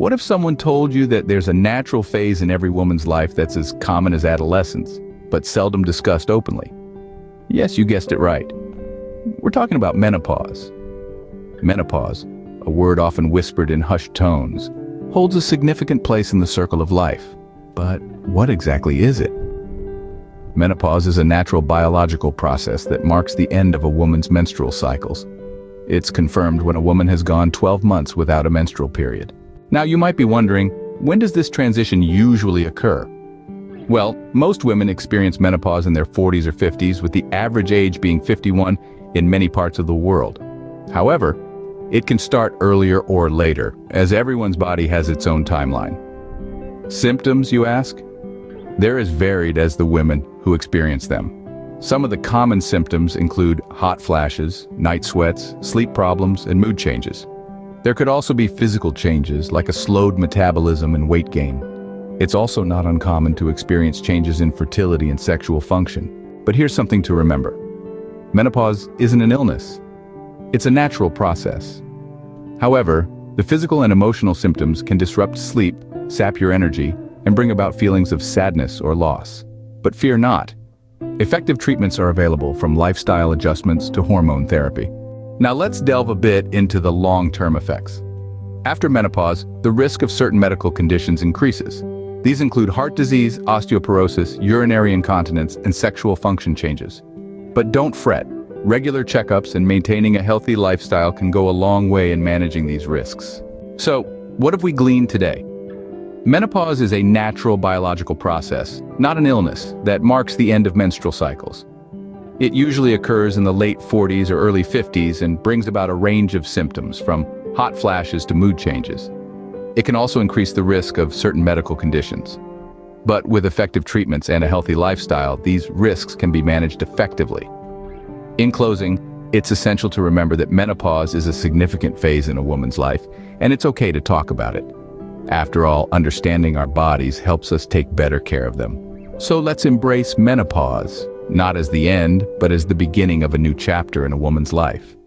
What if someone told you that there's a natural phase in every woman's life that's as common as adolescence, but seldom discussed openly? Yes, you guessed it right. We're talking about menopause. Menopause, a word often whispered in hushed tones, holds a significant place in the circle of life. But what exactly is it? Menopause is a natural biological process that marks the end of a woman's menstrual cycles. It's confirmed when a woman has gone 12 months without a menstrual period. Now you might be wondering, when does this transition usually occur? Well, most women experience menopause in their 40s or 50s, with the average age being 51 in many parts of the world. However, it can start earlier or later, as everyone's body has its own timeline. Symptoms, you ask? They're as varied as the women who experience them. Some of the common symptoms include hot flashes, night sweats, sleep problems, and mood changes. There could also be physical changes like a slowed metabolism and weight gain. It's also not uncommon to experience changes in fertility and sexual function. But here's something to remember. Menopause isn't an illness. It's a natural process. However, the physical and emotional symptoms can disrupt sleep, sap your energy, and bring about feelings of sadness or loss. But fear not. Effective treatments are available, from lifestyle adjustments to hormone therapy. Now let's delve a bit into the long-term effects. After menopause, the risk of certain medical conditions increases. These include heart disease, osteoporosis, urinary incontinence, and sexual function changes. But don't fret. Regular checkups and maintaining a healthy lifestyle can go a long way in managing these risks. So, what have we gleaned today? Menopause is a natural biological process, not an illness, that marks the end of menstrual cycles. It usually occurs in the late 40s or early 50s and brings about a range of symptoms, from hot flashes to mood changes. It can also increase the risk of certain medical conditions. But with effective treatments and a healthy lifestyle, these risks can be managed effectively. In closing, it's essential to remember that menopause is a significant phase in a woman's life, and it's okay to talk about it. After all, understanding our bodies helps us take better care of them. So let's embrace menopause, not as the end, but as the beginning of a new chapter in a woman's life.